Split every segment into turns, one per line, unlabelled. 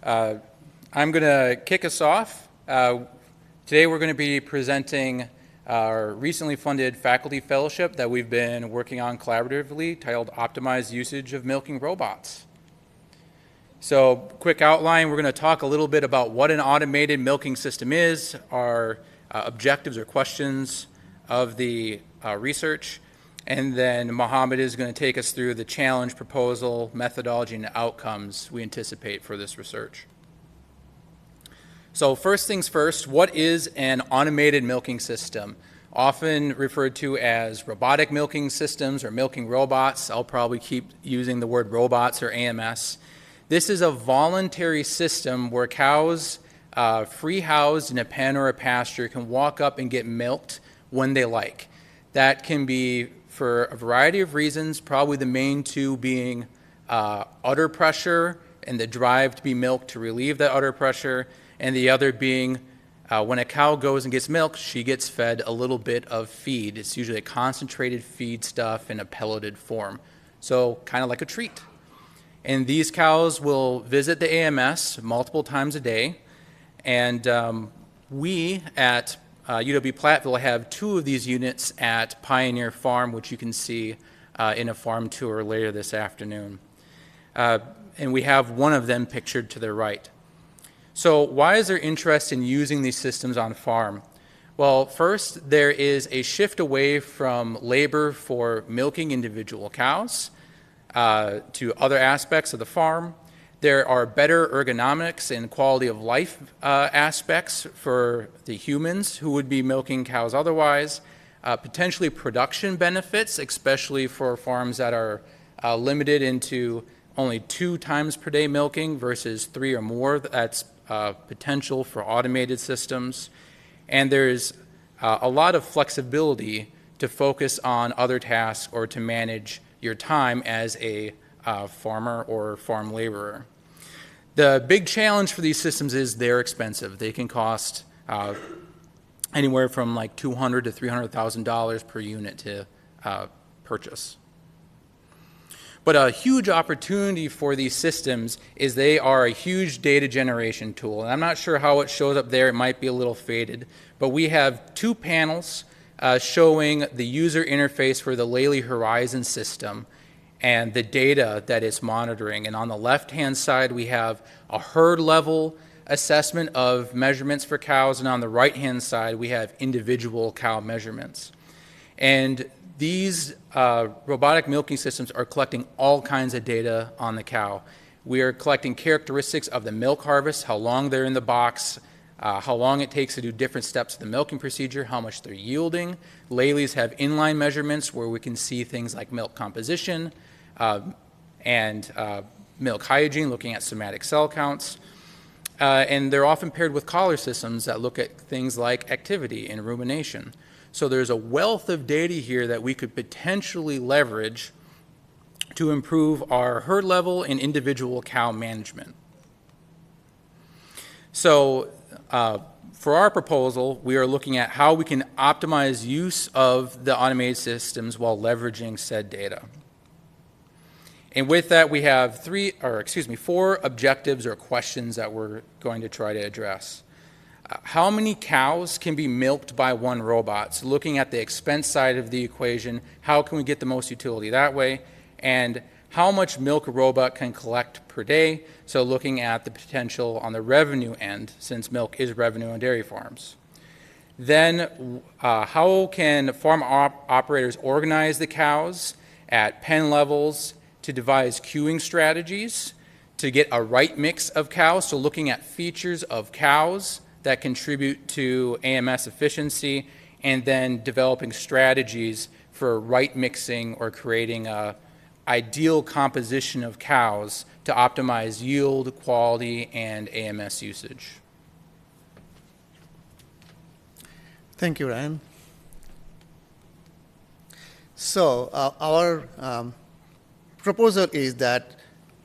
I'm going to kick us off. Today we're going to be presenting our recently funded faculty fellowship that we've been working on collaboratively titled Optimized Usage of Milking Robots. So, quick outline, we're going to talk a little bit about what an automated milking system is, our objectives or questions of the research, and then Mohammad is going to take us through the challenge, proposal, methodology, and outcomes we anticipate for this research. So first things first, what is an automated milking system? Often referred to as robotic milking systems or milking robots. I'll probably keep using the word robots or AMS. This is a voluntary system where cows free-housed in a pen or a pasture can walk up and get milked when they like. That can be for a variety of reasons, probably the main two being udder pressure and the drive to be milked to relieve that udder pressure, and the other being when a cow goes and gets milked, she gets fed a little bit of feed. It's usually a concentrated feed stuff in a pelleted form, so kind of like a treat. And these cows will visit the AMS multiple times a day, and we at UW-Platteville have 2 of these units at Pioneer Farm, which you can see in a farm tour later this afternoon. And we have one of them pictured to the right. So why is there interest in using these systems on farm? Well, first, there is a shift away from labor for milking individual cows to other aspects of the farm. There are better ergonomics and quality of life aspects for the humans who would be milking cows otherwise, potentially production benefits, especially for farms that are limited into only 2 times per day milking versus 3 or more. That's potential for automated systems. And there's a lot of flexibility to focus on other tasks or to manage your time as a farmer or farm laborer. The big challenge for these systems is they're expensive. They can cost anywhere from like $200,000 to $300,000 per unit to purchase. But a huge opportunity for these systems is they are a huge data generation tool. And I'm not sure how it shows up there. It might be a little faded. But we have 2 panels showing the user interface for the Lely Horizon system and the data that it's monitoring. And on the left-hand side, we have a herd level assessment of measurements for cows. And on the right-hand side, we have individual cow measurements. And these robotic milking systems are collecting all kinds of data on the cow. We are collecting characteristics of the milk harvest, how long they're in the box, how long it takes to do different steps of the milking procedure, how much they're yielding. Lely's have inline measurements where we can see things like milk composition and milk hygiene, looking at somatic cell counts. And they're often paired with collar systems that look at things like activity and rumination. So there's a wealth of data here that we could potentially leverage to improve our herd level and individual cow management. So for our proposal, we are looking at how we can optimize use of the automated systems while leveraging said data. And with that, we have 4 objectives or questions that we're going to try to address. How many cows can be milked by one robot? So looking at the expense side of the equation, how can we get the most utility that way? And how much milk a robot can collect per day? So looking at the potential on the revenue end, since milk is revenue on dairy farms. Then how can farm operators organize the cows at pen levels to devise queuing strategies to get a right mix of cows? So looking at features of cows that contribute to AMS efficiency, and then developing strategies for right mixing or creating an ideal composition of cows to optimize yield, quality, and AMS usage.
Thank you, Ryan. So our proposal is that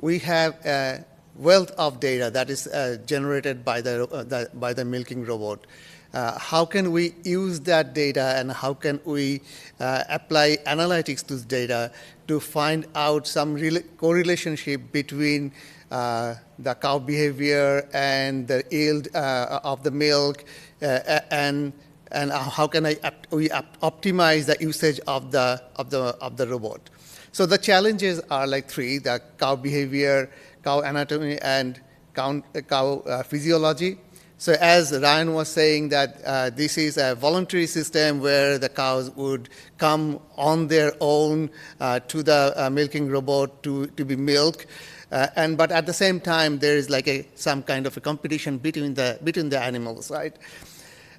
we have a wealth of data that is generated by the milking robot. How can we use that data, and how can we apply analytics to this data to find out some correlationship between the cow behavior and the yield of the milk, and how can we optimize the usage of the robot. So the challenges are like three: the cow behavior, cow anatomy, and cow physiology. So as Ryan was saying, that this is a voluntary system where the cows would come on their own to the milking robot to be milked. But at the same time, there is like some kind of a competition between the animals, right?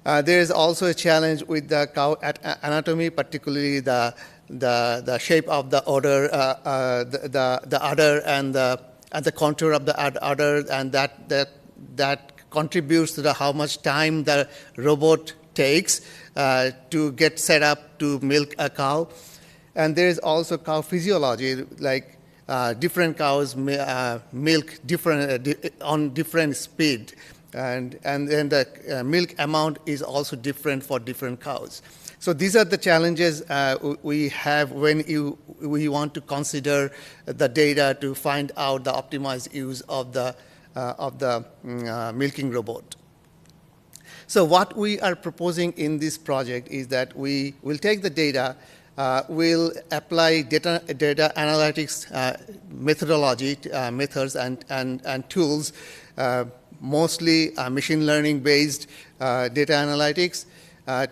There is also a challenge with the cow anatomy, particularly the shape of the udder, the udder and the contour of the udder, and that contributes to how much time the robot takes to get set up to milk a cow. And there is also cow physiology, like different cows milk on different speed, and then the milk amount is also different for different cows. So these are the challenges we have when we want to consider the data to find out the optimized use of the milking robot. So what we are proposing in this project is that we will take the data, we'll apply data analytics methodology, methods and tools, mostly machine learning based data analytics,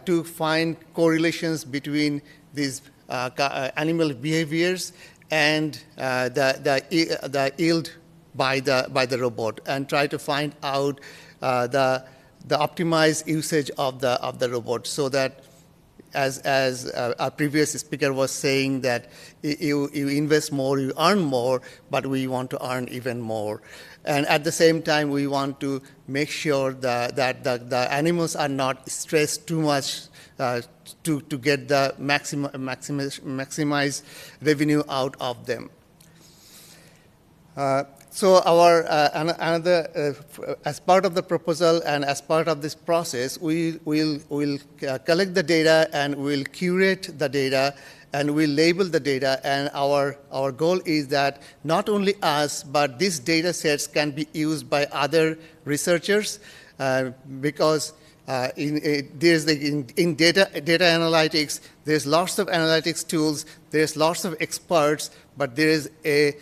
to find correlations between these animal behaviors and the yield by the robot, and try to find out the optimized usage of the robot, so that as our previous speaker was saying, that you invest more, you earn more, but we want to earn even more. And at the same time, we want to make sure that the animals are not stressed too much to get the maximize revenue out of them. So our as part of the proposal and as part of this process, we'll collect the data and we'll curate the data and we'll label the data. And our goal is that not only us, but these data sets can be used by other researchers, because in data analytics, there's lots of analytics tools, there's lots of experts, but there is a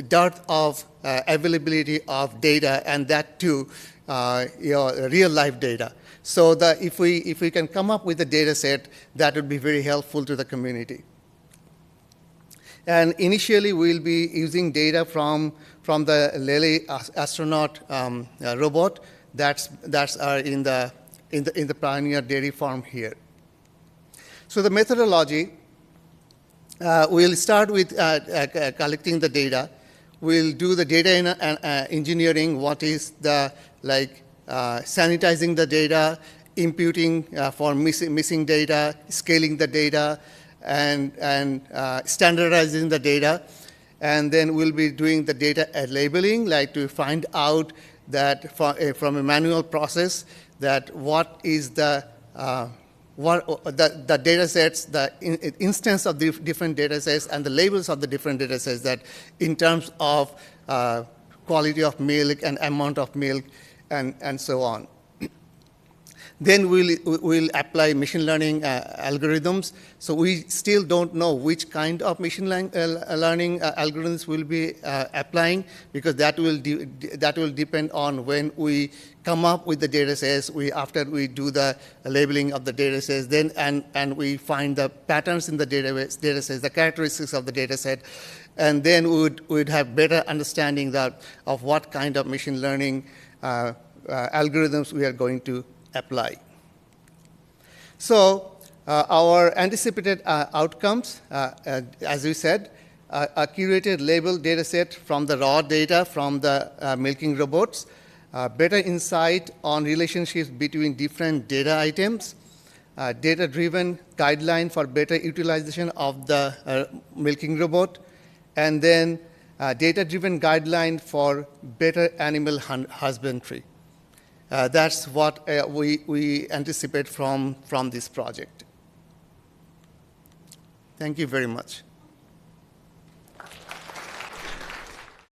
dearth of availability of data, and that too, real life data. So that if we can come up with a data set, that would be very helpful to the community. And initially, we'll be using data from the Lely astronaut robot that's in the Pioneer Dairy Farm here. So the methodology. We'll start with collecting the data. We'll do the data engineering. What is the sanitizing the data, imputing for missing data, scaling the data, and standardizing the data. And then we'll be doing the data labeling, like to find out that from a manual process, that what is the data sets, the instance of the different data sets, and the labels of the different data sets, that in terms of quality of milk and amount of milk and so on. Then we'll apply machine learning algorithms. So we still don't know which kind of machine learning algorithms we'll be applying, because that will depend on when we come up with the data sets. After we do the labeling of the data sets, then and we find the patterns in the data sets, the characteristics of the data set, and then we'd have better understanding of what kind of machine learning algorithms we are going to apply. So our anticipated outcomes, as we said, a curated labeled data set from the raw data from the milking robots, better insight on relationships between different data items, data-driven guideline for better utilization of the milking robot, and then data-driven guideline for better animal husbandry. That's what we anticipate from this project. Thank you very much.